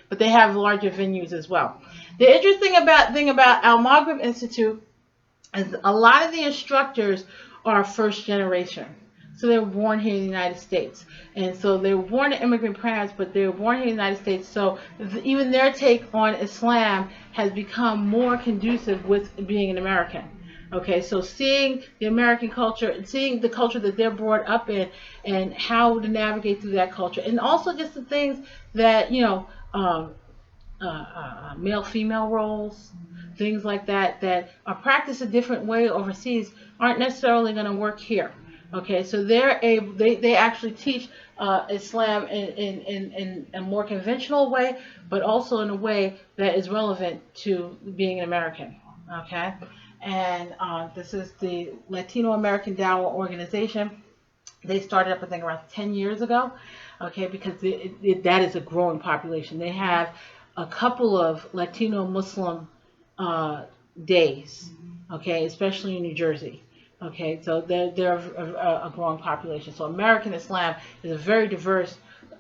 but they have larger venues as well. The interesting thing about Al Maghrib Institute is a lot of the instructors are first generation. So they were born here in the United States. And so they were born to immigrant parents, but they were born here in the United States. So even their take on Islam has become more conducive with being an American. Okay, so seeing the American culture and seeing the culture that they're brought up in and how to navigate through that culture. And also just the things that, male-female roles, things like that, that are practiced a different way overseas aren't necessarily going to work here. Okay, so they actually teach Islam in a more conventional way, but also in a way that is relevant to being an American. Okay, and this is the Latino American Dawah organization. They started up, I think, around 10 years ago. Okay, because that is a growing population. They have a couple of Latino Muslim days. Okay, especially in New Jersey. Okay, so they're a growing population. So American Islam is a very diverse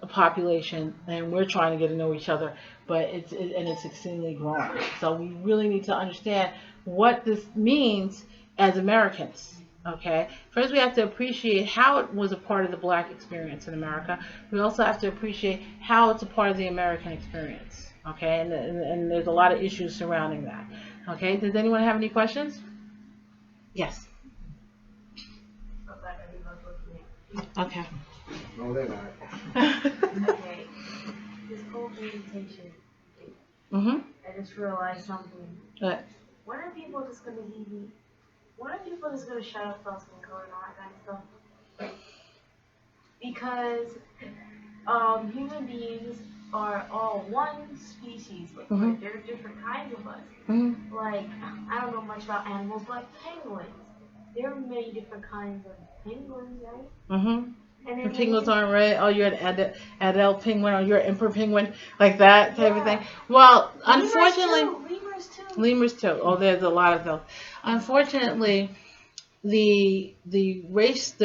population, and we're trying to get to know each other, but it's extremely growing. So we really need to understand what this means as Americans. Okay, first we have to appreciate how it was a part of the Black experience in America. We also have to appreciate how it's a part of the American experience. Okay, and there's a lot of issues surrounding that. Okay, does anyone have any questions? Yes. Okay. No, they're not. Okay. This whole meditation thing, Mhm. I just realized something. What? When are people just gonna leave me? When are people just gonna shut up about skin color and all that kind of stuff? Because human beings are all one species, but there are different kinds of us. Mhm. Like, I don't know much about animals, but penguins. There are many different kinds of penguins, right? Mhm. And The then penguins aren't red. Oh, you're an Adele penguin, or you're an emperor penguin, like that type of thing. Well, unfortunately, lemurs too. lemurs too. Oh, there's a lot of them. Unfortunately, the race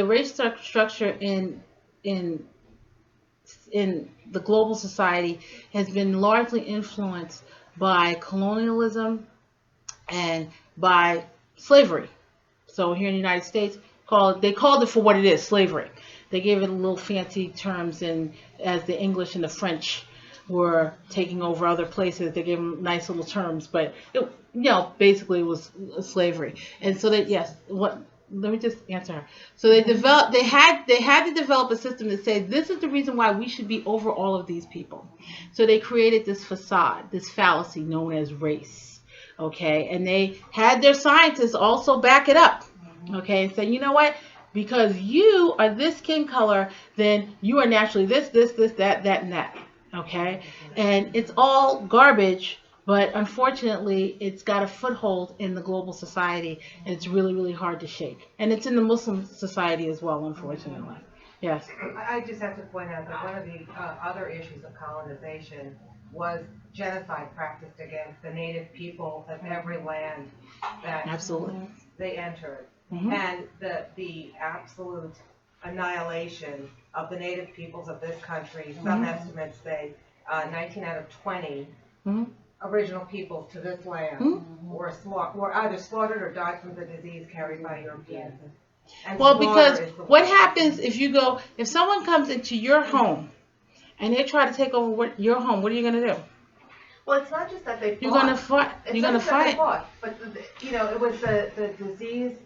structure in the global society has been largely influenced by colonialism and by slavery. So here in the United States, they called it for what it is, slavery. They gave it a little fancy terms, and as the English and the French were taking over other places, they gave them nice little terms, but basically it was slavery. And so that, yes, let me just answer her. So they had to develop a system to say this is the reason why we should be over all of these people. So they created this facade, this fallacy known as race. Okay, and they had their scientists also back it up. Okay, and say, you know what? Because you are this skin color, then you are naturally this, that, and that. Okay, and it's all garbage. But unfortunately, it's got a foothold in the global society, and it's really, really hard to shake. And it's in the Muslim society as well, unfortunately. Yes. I just have to point out that one of the other issues of colonization was genocide practiced against the native people of every land that Absolutely. they entered. Mhm. And the absolute annihilation of the native peoples of this country, some estimates say 19 out of 20 Mhm. original peoples to this land were either slaughtered or died from the disease carried by Europeans. And Well, slaughter because is the what word. happens if someone comes into your home and they try to take over your home, what are you going to do? Well, it's not just that they fought. You're going to fight. It's You're not going to just that they fight. fought, but it was the disease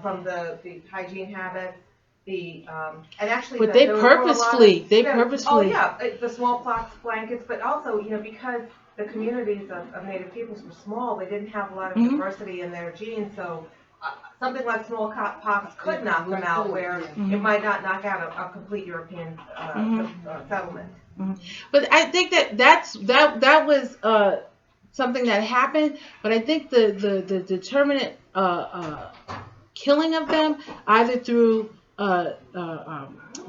from the hygiene habits, and actually. But there were a lot of- they yeah, purposefully. Oh yeah, the smallpox blankets, but also because the communities of Native peoples were small, they didn't have a lot of diversity in their genes, so. Something like smallpox could knock them out, where it might not knock out a complete European settlement. But I think that was something that happened. But I think the determinate killing of them, either through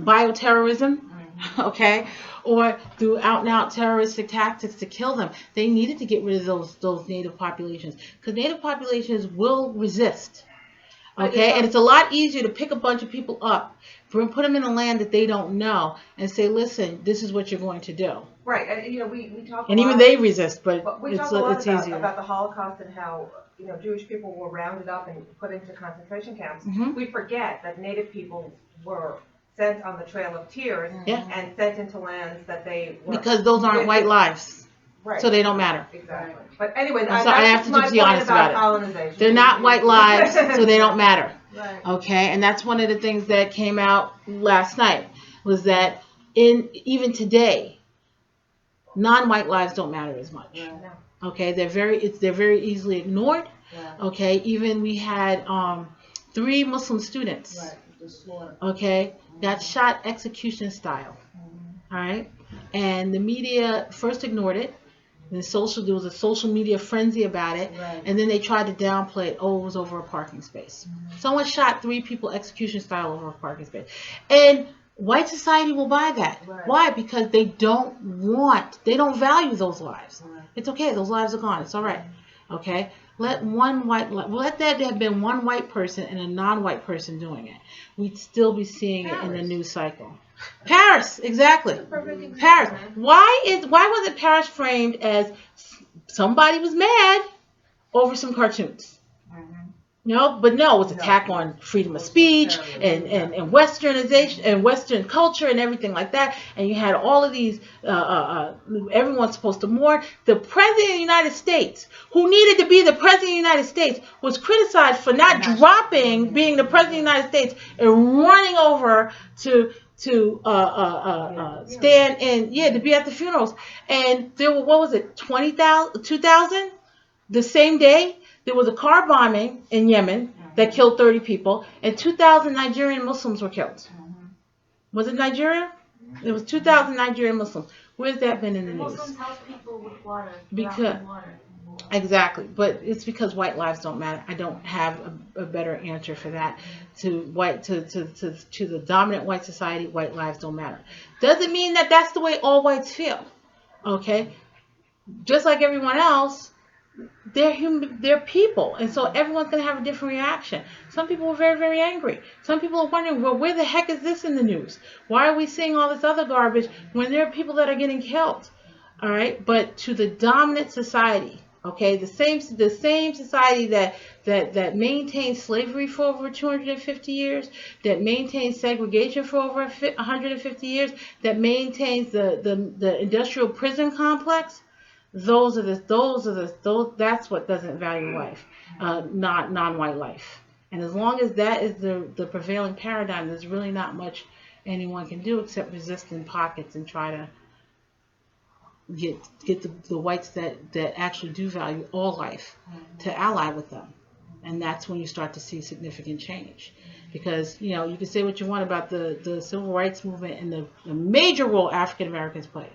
bioterrorism, okay, or through out and out terroristic tactics to kill them, they needed to get rid of those native populations, because native populations will resist. Okay, and it's a lot easier to pick a bunch of people up, put them in a land that they don't know, and say, listen, this is what you're going to do. Right, and we talk a And even lot, they resist, but we it's talk a lot it's about, easier. about the Holocaust and how, Jewish people were rounded up and put into concentration camps. Hmm. We forget that Native people were sent on the Trail of Tears Yeah. and sent into lands that they were. Because those aren't white lives, Right. so they don't matter. Exactly. But anyway, I'm sorry, I have to that's be my point honest about it. colonization. They're not white lives, so they don't matter. Right. Okay, and that's one of the things that came out last night, was that even today, non-white lives don't matter as much. Yeah. Okay, they're very easily ignored. Yeah. Okay, even we had 3 Muslim students. Okay, got shot execution style. All right, and the media first ignored it. And there was a social media frenzy about it, Right. and then they tried to downplay it. Oh, it was over a parking space. Someone shot 3 people execution style over a parking space, and white society will buy that. Right. Why? Because they don't value those lives. Right. It's okay. Those lives are gone. It's all right. Okay. Let that have been one white person and a non-white person doing it. We'd still be seeing it in the news cycle. Paris, exactly. Paris. Why wasn't Paris framed as somebody was mad over some cartoons? But no, it was attack on freedom of speech and westernization and Western culture and everything like that. And you had all of these, everyone's supposed to mourn. The President of the United States, who needed to be the President of the United States, was criticized for not dropping being the President of the United States and running over to stand and to be at the funerals. And there were, what was it, 2,000 the same day? There was a car bombing in Yemen that killed 30 people, and 2,000 Nigerian Muslims were killed. Was it Nigeria? It was 2,000 Nigerian Muslims. Where's that been in the news? Muslims help people with water. Because exactly, but it's because white lives don't matter. I don't have a better answer for that. To the dominant white society, white lives don't matter. Doesn't mean that that's the way all whites feel. Okay, just like everyone else. They're human, they're people, and so everyone's going to have a different reaction. Some people are very, very angry. Some people are wondering, well, where the heck is this in the news? Why are we seeing all this other garbage when there are people that are getting killed? All right, but to the dominant society, okay, the same society that maintained slavery for over 250 years, that maintains segregation for over 150 years, that maintains the industrial prison complex. That's what doesn't value life, not non-white life. And as long as that is the prevailing paradigm, there's really not much anyone can do except resist in pockets and try to get the whites that actually do value all life to ally with them. And that's when you start to see significant change. Because, you can say what you want about the civil rights movement and the major role African Americans played.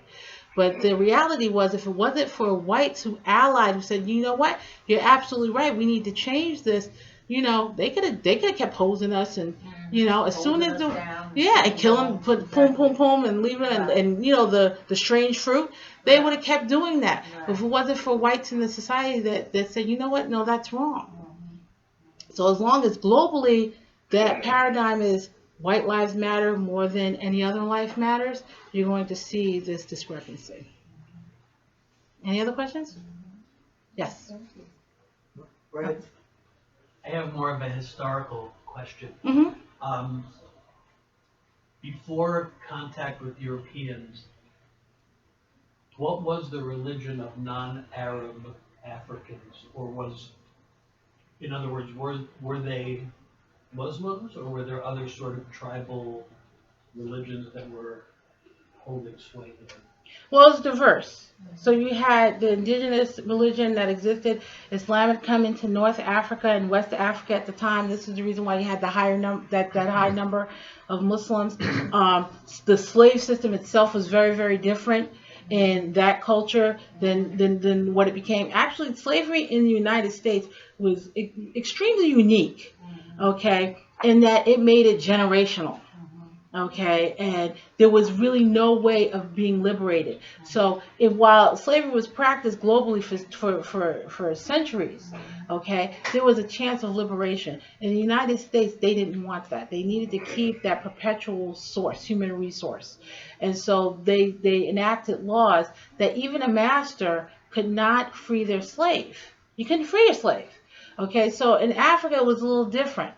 But the reality was, if it wasn't for whites who allied, who said, you know what, you're absolutely right, we need to change this, they could have kept hosing us, and as soon as and kill them, put boom and leave it, and the strange fruit, they would have kept doing that. But if it wasn't for whites in the society that said, you know what, no, that's wrong. So as long as globally that paradigm is white lives matter more than any other life matters, you're going to see this discrepancy. Any other questions? Yes. Right. I have more of a historical question. Mm-hmm. Before contact with Europeans, what was the religion of non-Arab Africans? Or in other words, were they Muslims, or were there other sort of tribal religions that were holding sway there? Well, it's diverse. So you had the indigenous religion that existed. Islam had come into North Africa and West Africa at the time. This is the reason why you had the higher that high number of Muslims. The slave system itself was very, very different in that culture than what it became. Actually, slavery in the United States was extremely unique, okay, in that it made it generational. Okay, and there was really no way of being liberated. So, while slavery was practiced globally for centuries, okay, there was a chance of liberation. In the United States, they didn't want that. They needed to keep that perpetual source, human resource, and so they enacted laws that even a master could not free their slave. You couldn't free your slave. Okay, so in Africa it was a little different.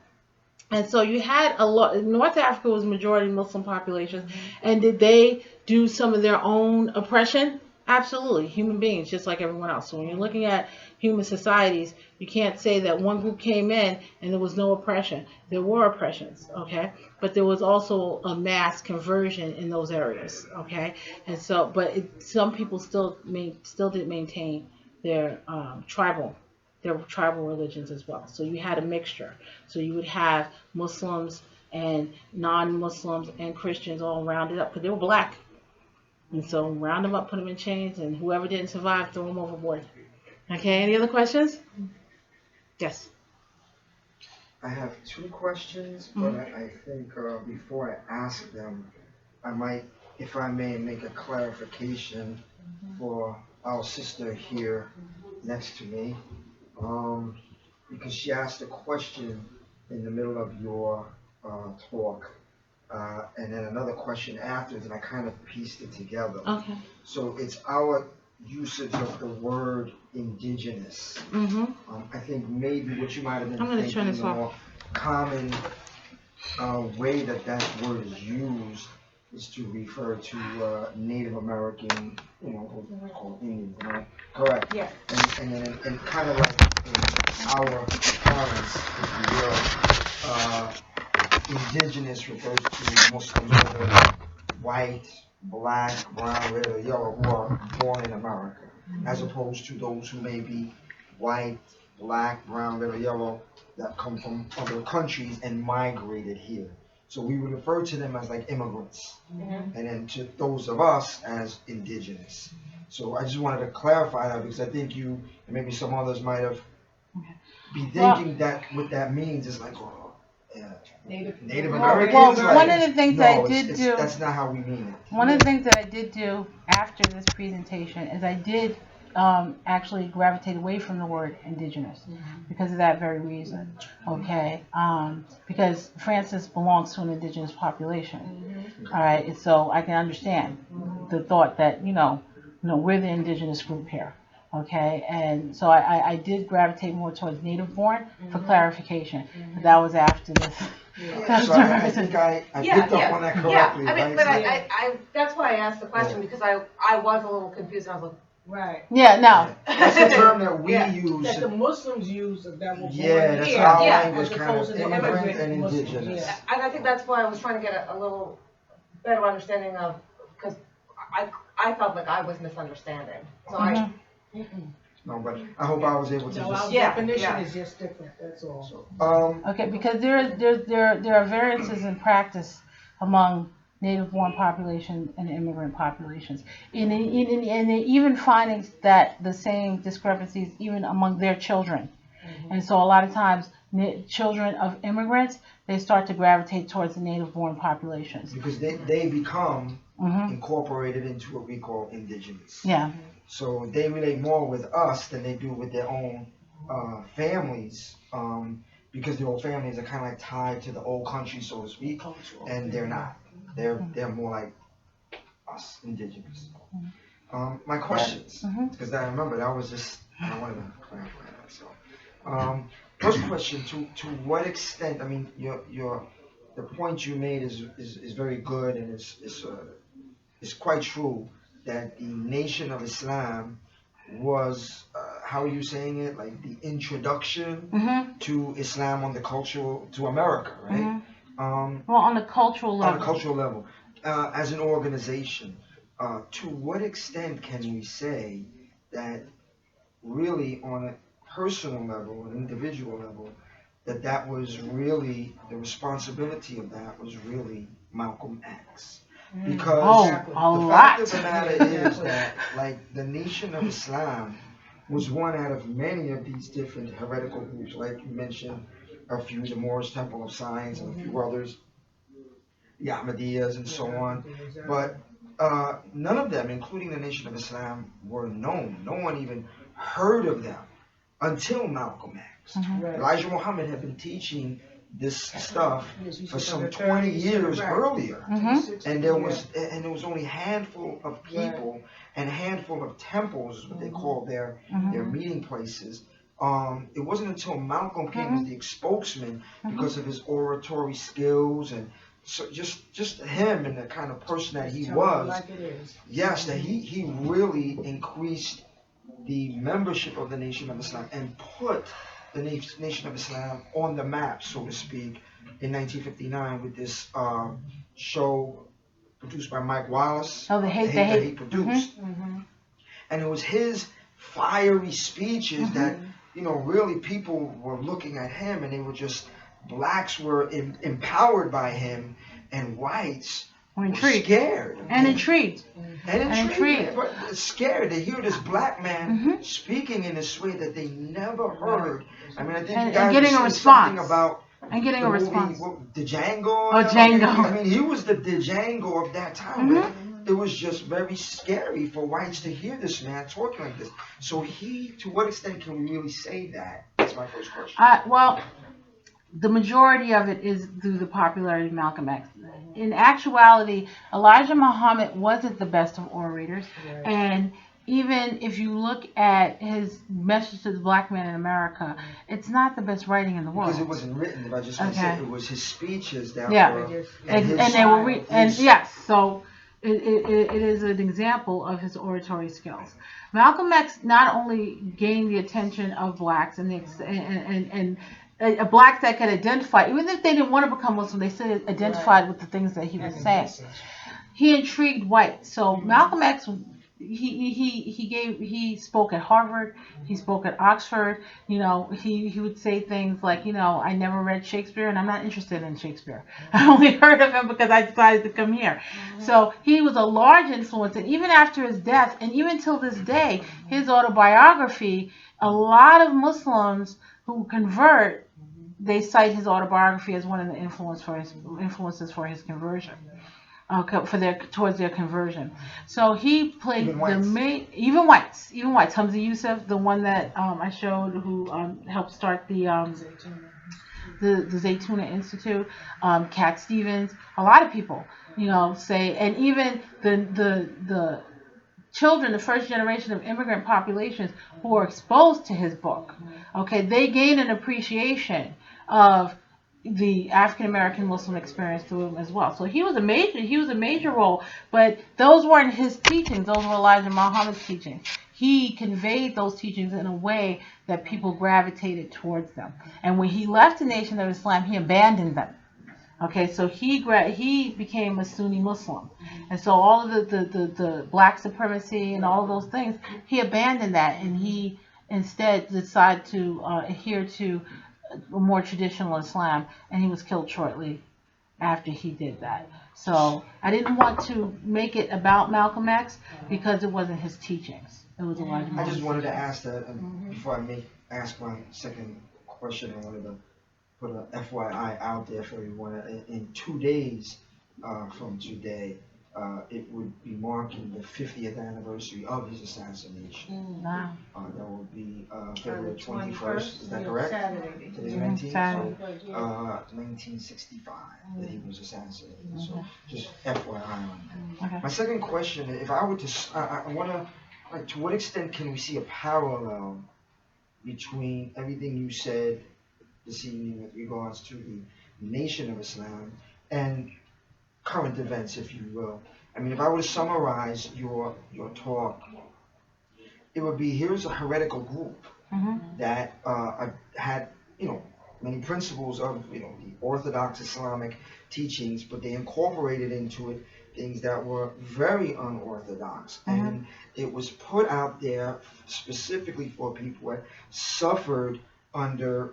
And so you had a lot. North Africa was majority Muslim population, and did they do some of their own oppression? Absolutely, human beings just like everyone else. So when you're looking at human societies, you can't say that one group came in and there was no oppression. There were oppressions, okay, but there was also a mass conversion in those areas, okay. And so, but some people still did maintain their there were tribal religions as well. So you had a mixture. So you would have Muslims and non-Muslims and Christians all rounded up because they were black. And so round them up, put them in chains, and whoever didn't survive, throw them overboard. Okay, any other questions? Yes. I have two questions, but I think before I ask them, I might, if I may, make a clarification for our sister here next to me. Because she asked a question in the middle of your talk, and then another question afterwards, and I kind of pieced it together. Okay. So it's our usage of the word indigenous. I think maybe what you might have been thinking, the more common way that word is used is to refer to Native American, what's called Indians, right? Correct. Yes. And kind of like in our parents, if you will, indigenous refers to Muslims, whether white, black, brown, red, or yellow, who are born in America, as opposed to those who may be white, black, brown, red, or yellow that come from other countries and migrated here. So we would refer to them as like immigrants, and then to those of us as indigenous. So I just wanted to clarify that because I think you and maybe some others might have be thinking that what that means is like, Native Americans. Well, one of the things that I did do. That's not how we mean it. One of the things that I did do after this presentation is I did actually gravitate away from the word indigenous because of that very reason. Okay, because Francis belongs to an indigenous population. All right, and so I can understand the thought that we're the indigenous group here. Okay, and so I did gravitate more towards native born for clarification. But that was after this. So I think I picked up on that correctly. I mean, but I that's why I asked the question because I was a little confused. I was like, right. Yeah, no. That's the term that we use. That the Muslims use that were born that's here, our language, as kind opposed of to the immigrant and Muslims, indigenous. yeah. and I think that's why I was trying to get a little better understanding of, because I felt like I was misunderstanding. So No, but I hope I was able to No, just. our definition is just different. That's all. Okay, because there are variances in practice among native-born populations and immigrant populations, and even finding that the same discrepancies even among their children, and so a lot of times children of immigrants, they start to gravitate towards the native-born populations because they become incorporated into what we call indigenous. Yeah. So they relate more with us than they do with their own families, because their old families are kind of like tied to the old country, so to speak, and they're not. They're more like us, indigenous. My questions, because I remember that was just I wanted to clarify that. So, first question: to what extent? I mean, the point you made is very good and it's quite true. That the Nation of Islam was, how are you saying it? Like the introduction to Islam to America, right? Well, on a cultural level. On a cultural level, as an organization, to what extent can we say that really on a personal level, an individual level, that was really, the responsibility of that was really Malcolm X? Because the fact of the matter is that, like, the Nation of Islam was one out of many of these different heretical groups, like you mentioned a few, the Moorish Temple of Science and a few others. the Ahmadiyas and so on. But none of them, including the Nation of Islam, were known. No one even heard of them until Malcolm X. Right. Elijah Muhammad had been teaching this stuff Yes, you for said some from the 20 30s, years right. earlier. Mhm. And there was only a handful of people and a handful of temples, is what they call their meeting places. It wasn't until Malcolm came as the spokesman because of his oratory skills and so just him and the kind of person that he Tell it was. like it is. Yes, that he really increased the membership of the Nation of Islam and put the Nation of Islam on the map, so to speak, in 1959 with this show produced by Mike Wallace. Oh, the Hate hate, That He produced. And it was his fiery speeches that, really people were looking at him and they were just, blacks were empowered by him and whites were Intrigued. scared. And intrigued. And intrigued. but scared to hear this black man speaking in this way that they never heard. I mean, I think you And guys getting a were saying response. something about And getting the a movie, response. Django. Oh, Django. I mean, he was the Django of that time. But it was just very scary for whites to hear this man talking like this. So to what extent can we really say that? That's my first question. Well, the majority of it is through the popularity of Malcolm X. In actuality, Elijah Muhammad wasn't the best of orators, and even if you look at his message to the black man in America, it's not the best writing in the world. Because it wasn't written, but I just want to say it was his speeches that were. And they were yes, so it is an example of his oratory skills. Malcolm X not only gained the attention of blacks and blacks that could identify, even if they didn't want to become Muslim, they still identified with the things that he was saying. He intrigued whites. So Malcolm X, he spoke at Harvard, he spoke at Oxford. He would say things like, I never read Shakespeare and I'm not interested in Shakespeare. I only heard of him because I decided to come here. So he was a large influence, and even after his death, and even till this day, his autobiography, a lot of Muslims who convert, they cite his autobiography as one of the influences for his conversion. Towards their conversion. So he played even whites. Hamza Yusuf, the one that I showed, who helped start the Zaytuna Institute, Cat Stevens, a lot of people, say, and even the children, the first generation of immigrant populations who were exposed to his book, they gained an appreciation of the African American Muslim experience through him as well. So he was a major role, but those weren't his teachings, those were Elijah Muhammad's teachings. He conveyed those teachings in a way that people gravitated towards them. And when he left the Nation of Islam, he abandoned them. So he became a Sunni Muslim. And so all of the black supremacy and all of those things, he abandoned that, and he instead decided to adhere to a more traditional Islam, and he was killed shortly after he did that. So I didn't want to make it about Malcolm X because it wasn't his teachings. It was Elijah Muhammad. I just wanted to ask that before I ask my second question. I wanted to put a FYI out there for everyone. In 2 days from today, it would be marking the 50th anniversary of his assassination. Wow. That will be February 21st. Is that correct? Saturday. Today's 19th. Saturday. So 1965 that he was assassinated. So just FYI on that. Okay. My second question: if I were to, I want to, to what extent can we see a parallel between everything you said this evening with regards to the Nation of Islam and current events, if you will? I mean, if I were to summarize your talk, it would be: here's a heretical group that had, many principles of, the Orthodox Islamic teachings, but they incorporated into it things that were very unorthodox, and it was put out there specifically for people that suffered under,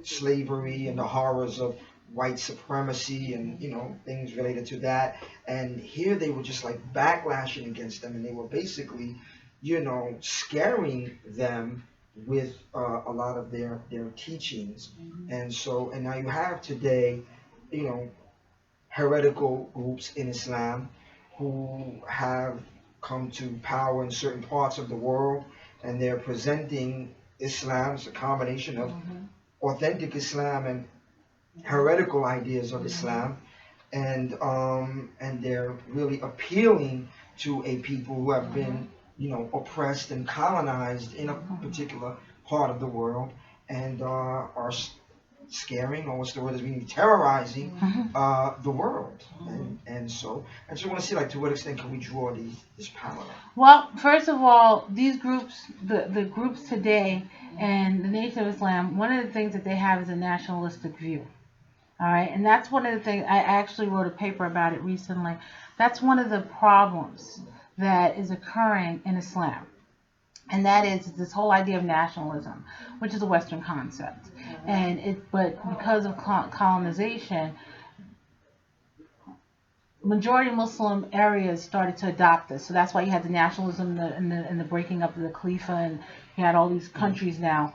slavery and the horrors of white supremacy and, things related to that. And here they were just like backlashing against them, and they were basically, scaring them with a lot of their teachings. And now you have today, heretical groups in Islam who have come to power in certain parts of the world, and they're presenting Islam's a combination of authentic Islam and heretical ideas of Islam, and they're really appealing to a people who have been, oppressed and colonized in a particular part of the world, and are scaring, or what's the word is meaning, terrorizing the world. And so I just want to see, like, to what extent can we draw this parallel? Well, first of all, these groups, the groups today and the Nation of Islam, one of the things that they have is a nationalistic view. All right, and that's one of the things, I actually wrote a paper about it recently. That's one of the problems that is occurring in Islam. And that is this whole idea of nationalism, which is a Western concept. But because of colonization, majority Muslim areas started to adopt this. So that's why you had the nationalism and the breaking up of the Khalifa, and you had all these countries now,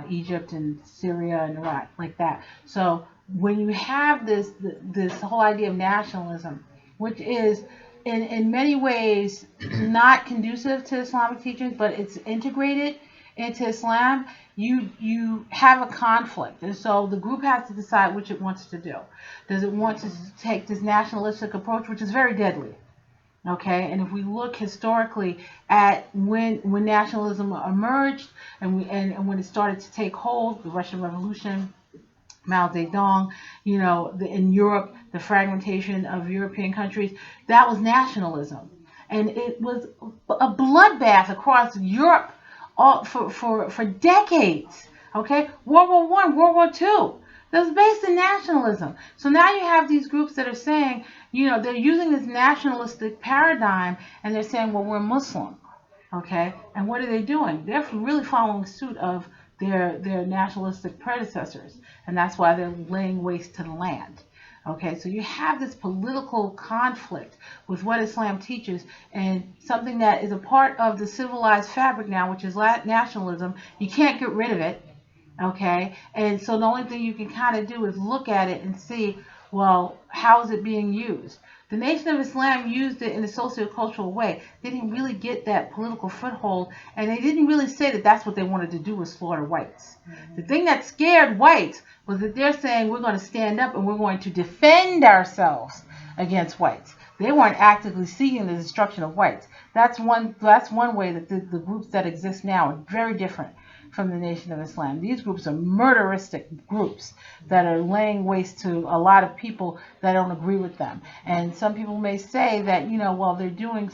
Egypt and Syria and Iraq, like that. So when you have this whole idea of nationalism, which is in many ways not conducive to Islamic teachings, but it's integrated into Islam, you have a conflict. And so the group has to decide which it wants to do. Does it want to take this nationalistic approach, which is very deadly? Okay, and if we look historically at when nationalism emerged and when it started to take hold, the Russian Revolution, Mao Zedong, in Europe, the fragmentation of European countries, that was nationalism. And it was a bloodbath across Europe for decades. Okay, World War One, World War Two, that was based in nationalism. So now you have these groups that are saying, they're using this nationalistic paradigm, and they're saying, well, we're Muslim. Okay, and what are they doing? They're really following suit of their nationalistic predecessors, and that's why they're laying waste to the land. Okay, so you have this political conflict with what Islam teaches, and something that is a part of the civilized fabric now, which is nationalism. You can't get rid of it. Okay, and so the only thing you can kind of do is look at it and see, well, how is it being used? The Nation of Islam used it in a socio-cultural way. They didn't really get that political foothold, and they didn't really say that that's what they wanted to do, was slaughter whites. The thing that scared whites was that they're saying we're going to stand up and we're going to defend ourselves against whites. They weren't actively seeking the destruction of whites. That's one way that the groups that exist now are very different from the Nation of Islam. These groups are murderistic groups that are laying waste to a lot of people that don't agree with them. And some people may say that, well, they're getting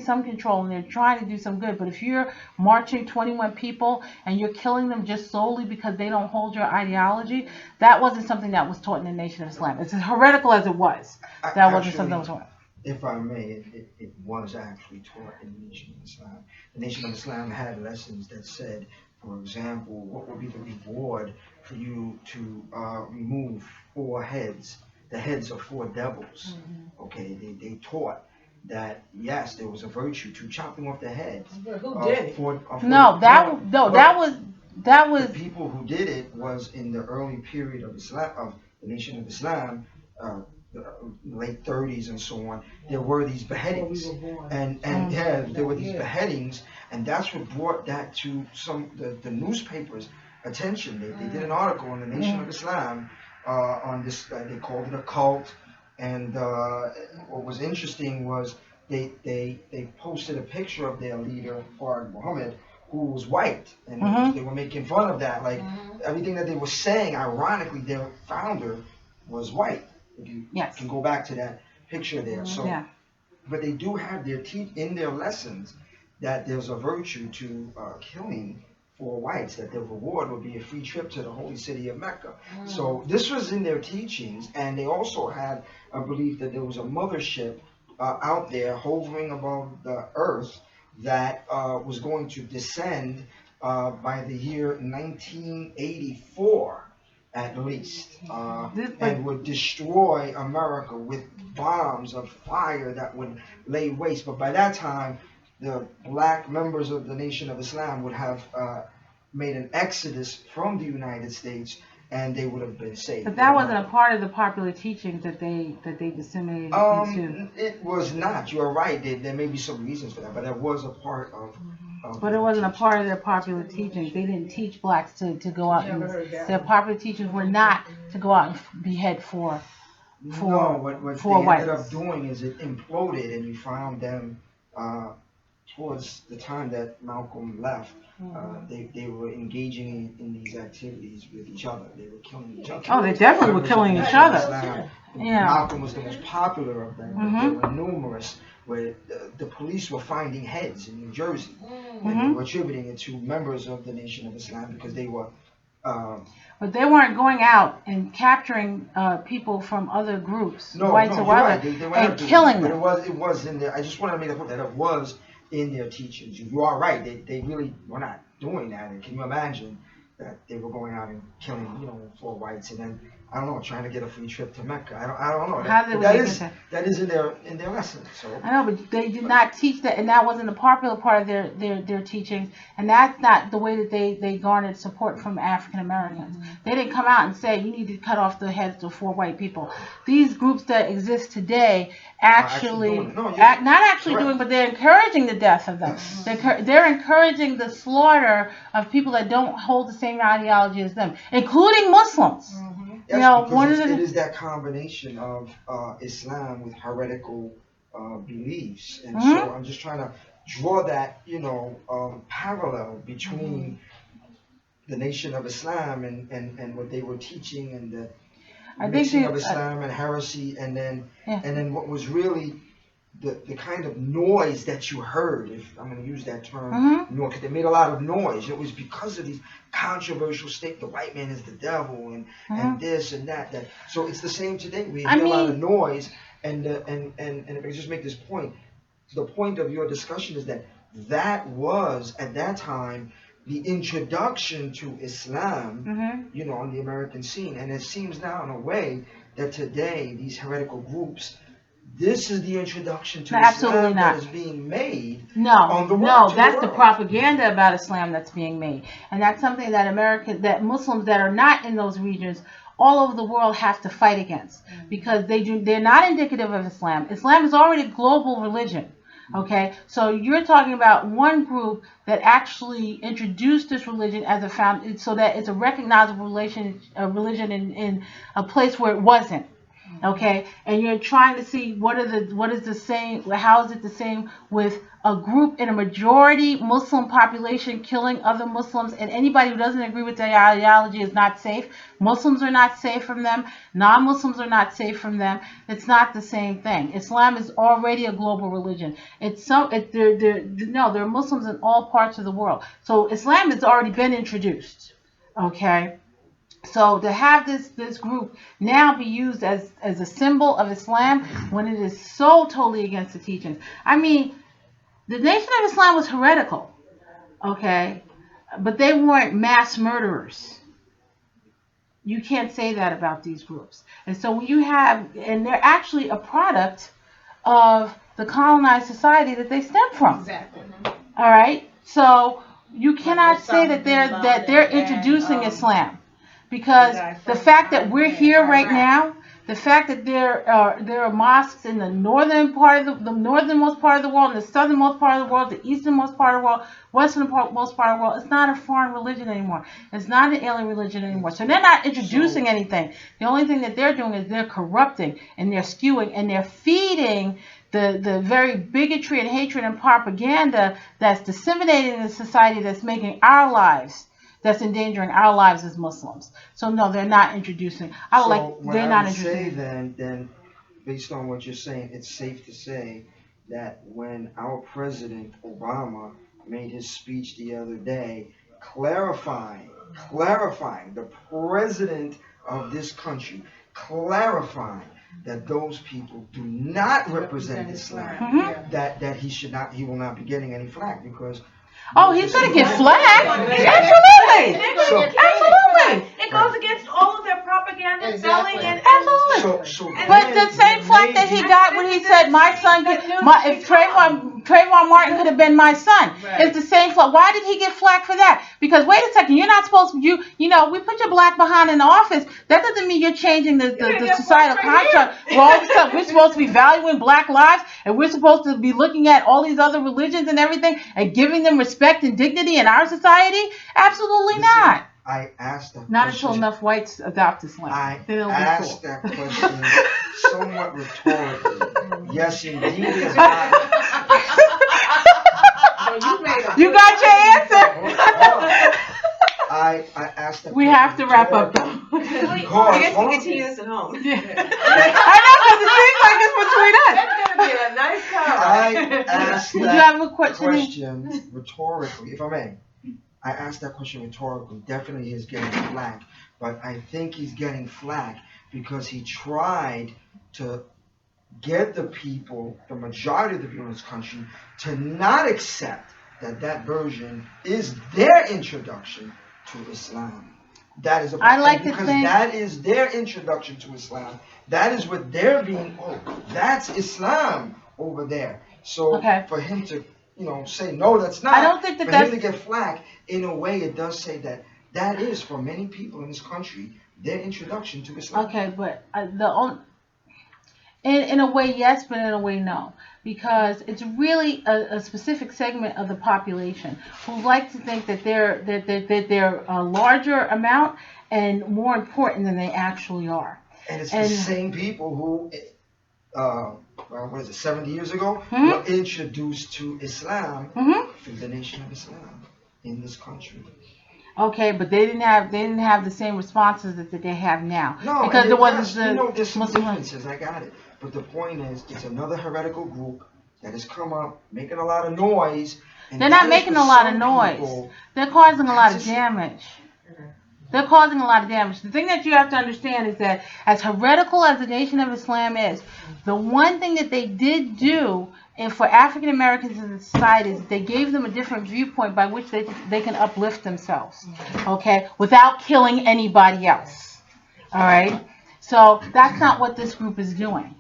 some control and they're trying to do some good. But if you're marching 21 people and you're killing them just solely because they don't hold your ideology, that wasn't something that was taught in the Nation of Islam. It's as heretical as it was. That wasn't something that was taught. If I may, it was actually taught in the Nation of Islam. The Nation of Islam had lessons that said, for example, what would be the reward for you to remove 4 heads, the heads of 4 devils. Okay, they taught that, yes, there was a virtue to chopping off the heads. But who did it? That was the people who did it was in the early period of Islam, of the Nation of Islam, the late 30s and so on. There were these beheadings, there were these beheadings, and that's what brought that to the newspapers' attention. They did an article in the Nation of Islam on this. They called it a cult, and what was interesting was they posted a picture of their leader, Farag Muhammad, who was white, and they were making fun of that. Like everything that they were saying, ironically, their founder was white. If you can go back to that picture there. So, but they do have in their lessons that there's a virtue to killing 4 whites, that their reward would be a free trip to the holy city of Mecca. So this was in their teachings, and they also had a belief that there was a mothership out there hovering above the earth that was going to descend by the year 1984. At least, and would destroy America with bombs of fire that would lay waste. But by that time, the black members of the Nation of Islam would have made an exodus from the United States and they would have been saved. But that wasn't a part of the popular teachings that they disseminated into. It was not. You are right. There may be some reasons for that, but it was a part of. But it wasn't a part of their popular teachings. They didn't teach blacks to go out and their popular teachings were not to go out and behead for No, what they whites. ended up doing is it imploded, and you found them towards the time that Malcolm left. They were engaging in these activities with each other. They were killing each other. Oh, they definitely were killing each other. Yeah. Malcolm was the most popular of them, but there were numerous where the police were finding heads in New Jersey, and they were attributing it to members of the Nation of Islam because they were. But they weren't going out and capturing people from other groups, whites or whatever, and killing them. But it was in there. I just wanted to make the point that it was in their teachings. You are right. They really were not doing that. And can you imagine that they were going out and killing, 4 whites, and then I don't know, trying to get a free trip to Mecca. I don't know. That is in their lesson. So I know, but they did not teach that, and that wasn't a popular part of their teachings, and that's not the way that they garnered support from African Americans. They didn't come out and say you need to cut off the heads of 4 white people. These groups that exist today actually not actually doing, but they're encouraging the death of them. They're encouraging the slaughter of people that don't hold the same ideology as them, including Muslims. Yes, it is that combination of Islam with heretical beliefs, and so I'm just trying to draw that parallel between the Nation of Islam and what they were teaching, and the mixing of Islam and heresy, and then what was really the kind of noise that you heard, if I'm going to use that term, because they made a lot of noise. It was because of these controversial statements. The white man is the devil, and this and that. So it's the same today. We hear a lot of noise, and if I just make this point, the point of your discussion is that was at that time the introduction to Islam, on the American scene, and it seems now in a way that today these heretical groups. This is the introduction to Islam that is being made on the world. No, that's the propaganda about Islam that's being made. And that's something that Muslims that are not in those regions all over the world have to fight against, because they're not indicative of Islam. Islam is already a global religion. Okay, so you're talking about one group that actually introduced this religion as so that it's a recognizable religion in a place where it wasn't. Okay, and you're trying to see how is it the same with a group in a majority Muslim population killing other Muslims, and anybody who doesn't agree with their ideology is not safe. Muslims are not safe from them. Non-Muslims are not safe from them. It's not the same thing. Islam is already a global religion. There are Muslims in all parts of the world. So Islam has already been introduced. Okay. So to have this group now be used as a symbol of Islam when it is so totally against the teachings. I mean, the Nation of Islam was heretical, okay, but they weren't mass murderers. You can't say that about these groups. And so when and they're actually a product of the colonized society that they stem from. Exactly. All right. So you cannot say that they're introducing Islam. Because the fact that we're here right now, the fact that there are mosques in the northernmost part of the world, and the southernmost part of the world, the easternmost part of the world, westernmost part of the world, it's not a foreign religion anymore. It's not an alien religion anymore. So they're not introducing anything. The only thing that they're doing is they're corrupting, and they're skewing, and they're feeding the very bigotry and hatred and propaganda that's disseminated in the society, that's making our lives, that's endangering our lives as Muslims. So no, they're not introducing. Then, based on what you're saying, it's safe to say that when our President Obama made his speech the other day, clarifying the president of this country, clarifying that those people do not represent Islam, that he will not be getting any flack, because he's going to get flack. Absolutely. Absolutely. It goes against all of their propaganda, Exactly. selling, and Absolutely. So But the same flack that he got when he said my son could, if Trayvon Martin could have been my son, it's the same flack. Why did he get flack for that? Because wait a second, you're not supposed to, you know, we put your black behind in the office. That doesn't mean you're changing the societal construct. We're supposed to be valuing black lives, and we're supposed to be looking at all these other religions and everything and giving them respect and dignity in our society. Absolutely not. I asked that Not question. until enough whites adopt Islam. I Then it'll be asked cool. that question somewhat rhetorically. Yes, indeed, it's not. You got your answer. I asked that We question have to wrap up though. Because, I guess we continue this at home. I know, because it seems like it's between us. That's gonna be a nice car. I asked Did you have a that question? question rhetorically, if I may. I asked that question rhetorically. Definitely he's getting flack, but I think he's getting flack because he tried to get the people, the majority of the people in this country, to not accept that version is their introduction to Islam. That is I like to because think that is their introduction to Islam. That is what they're being. Oh, that's Islam over there. So Okay. for him to, say no, that's not. I don't think that for that's him to get flack, in a way, it does say that is for many people in this country their introduction to Islam. okay, but in a way yes, but in a way no, because it's really a specific segment of the population who like to think that they're a larger amount and more important than they actually are. And it's the same people who, what is it, 70 years ago, Hmm? were introduced to Islam Mhm. through the Nation of Islam in this country. Okay, but they didn't have the same responses that they have now. No, Because and it wasn't the there's some Muslim. differences. I got it. But the point is, it's another heretical group that has come up making a lot of noise. And They're not that is making for a lot of some noise. people- They're causing a lot of That's damage. They're causing a lot of damage. The thing that you have to understand is that as heretical as the Nation of Islam is, the one thing that they did do and for African Americans in the society is they gave them a different viewpoint by which they can uplift themselves, okay, without killing anybody else. All right? So that's not what this group is doing.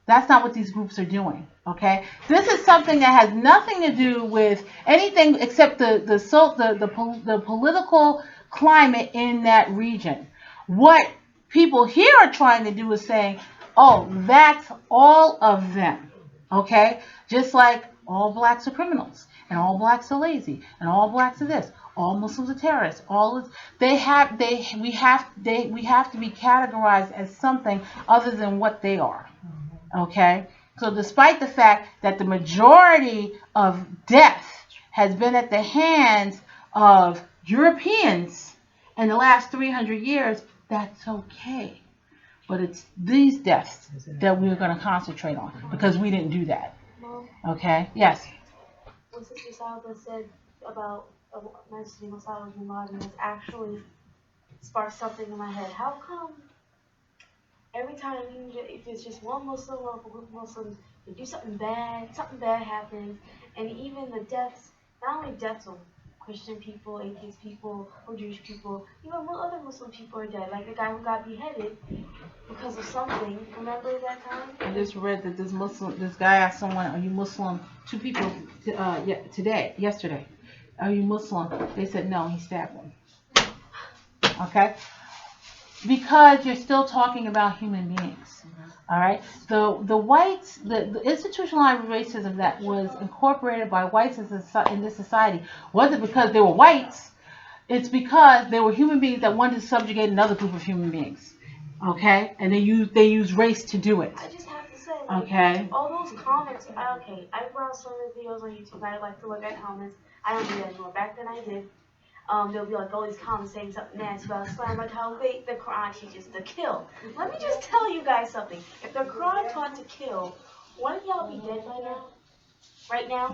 That's not what these groups are doing. Okay, this is something that has nothing to do with anything except the political climate in that region. What people here are trying to do is saying, oh, that's all of them. Okay, just like all blacks are criminals and all blacks are lazy and all blacks are this. All Muslims are terrorists. We have to be categorized as something other than what they are. Okay. So despite the fact that the majority of death has been at the hands of Europeans in the last 300 years, that's okay. But it's these deaths that we're going to concentrate on because we didn't do that. Mom, Okay? Yes. what Sister Salva said about mentioning Osama bin Laden has actually sparked something in my head. How come every time if it's just one Muslim or a group of Muslims, they do something bad happens, and even the deaths, not only deaths of Christian people, atheist people, or Jewish people, even other Muslim people are dead. Like the guy who got beheaded because of something. Remember that time? I just read that this guy asked someone, "Are you Muslim?" Two people yesterday. "Are you Muslim?" They said no. He stabbed them. Okay. Because you're still talking about human beings, all right. The whites, the institutionalized racism that was incorporated by whites in this society wasn't because they were whites. It's because they were human beings that wanted to subjugate another group of human beings, okay. And they use race to do it. I just have to say, Okay. all those comments. I browse some of the videos on YouTube. I like to look at comments. I don't do that anymore. Back then I did. There'll be like all these comments saying something nasty about Islam, like how the Quran teaches to kill. Let me just tell you guys something. If the Quran taught to kill, wouldn't y'all be dead by now? Right now?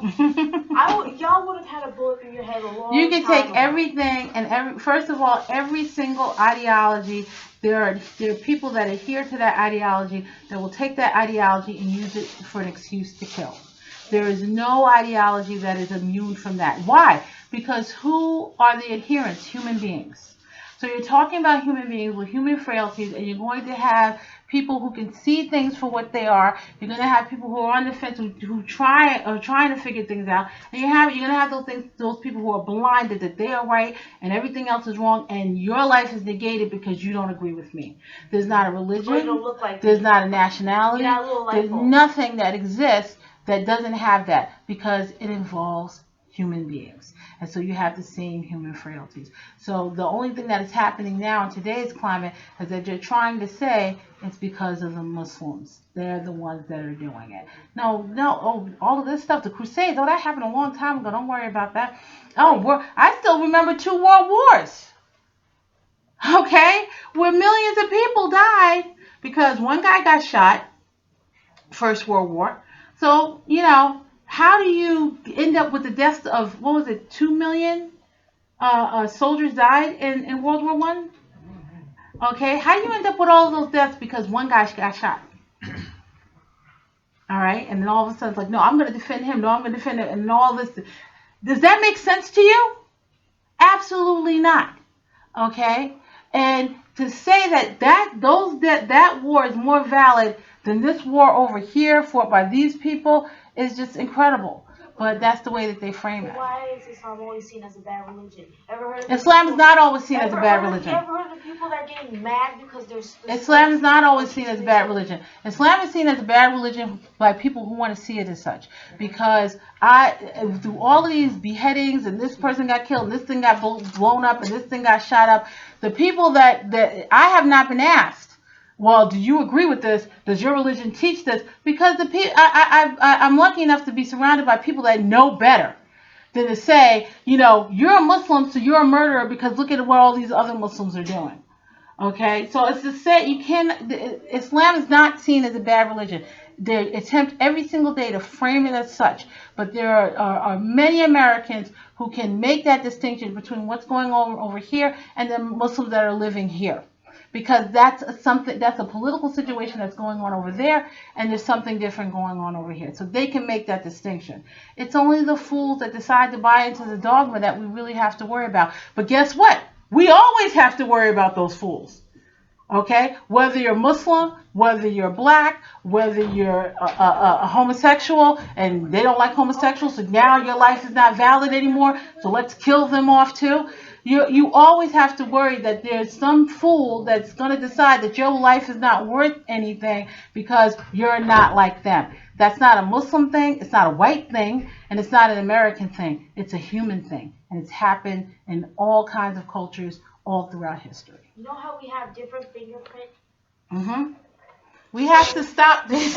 Y'all would have had a bullet through your head a long time You can take ago. everything and first of all, every single ideology. There are people that adhere to that ideology that will take that ideology and use it for an excuse to kill. There is no ideology that is immune from that. Why? Because who are the adherents? Human beings. So you're talking about human beings with human frailties, and you're going to have people who can see things for what they are. You're going to have people who are on the fence who are trying to figure things out, and you're going to have those people who are blinded that they are right and everything else is wrong, and your life is negated because you don't agree with me. There's not a Or you religion. don't look like There's me. not a nationality. You're not a little light There's bulb. nothing that exists that doesn't have that because it involves human beings. And so you have the same human frailties. So the only thing that is happening now in today's climate is that you're trying to say it's because of the Muslims. They're the ones that are doing it. No, all of this stuff, the Crusades, that happened a long time ago. Don't worry about that. I still remember 2 world wars. Okay? Where millions of people died because one guy got shot, First World War. So, how do you end up with the deaths of, 2 million soldiers died in World War One? Okay, how do you end up with all of those deaths because one guy got shot? All right, and then all of a sudden it's like, no, I'm going to defend him. No, I'm going to defend him, and all this. Does that make sense to you? Absolutely not. Okay, and to say that war is more valid than this war over here fought by these people is just incredible. But that's the way that they frame it. Why is Islam always seen as a bad religion? Ever heard of Islam is not always seen as a bad You religion. ever heard of people that are getting mad because there's Islam is not always seen as a bad religion. Islam is seen as a bad religion by people who want to see it as such. Because through all of these beheadings, and this person got killed, and this thing got blown up, and this thing got shot up, the people that I have not been asked, well, do you agree with this? Does your religion teach this? Because I'm lucky enough to be surrounded by people that know better than to say, you're a Muslim, so you're a murderer because look at what all these other Muslims are doing. Okay, so it's to say Islam is not seen as a bad religion. They attempt every single day to frame it as such, but there are many Americans who can make that distinction between what's going on over here and the Muslims that are living here. Because that's a political situation that's going on over there, and there's something different going on over here. So they can make that distinction. It's only the fools that decide to buy into the dogma that we really have to worry about. But guess what? We always have to worry about those fools. Okay? Whether you're Muslim, whether you're black, whether you're a homosexual, and they don't like homosexuals, so now your life is not valid anymore, so let's kill them off too. You always have to worry that there's some fool that's going to decide that your life is not worth anything because you're not like them. That's not a Muslim thing, it's not a white thing, and it's not an American thing. It's a human thing, and it's happened in all kinds of cultures all throughout history. You know how we have different fingerprints? Mm-hmm. We have to stop this.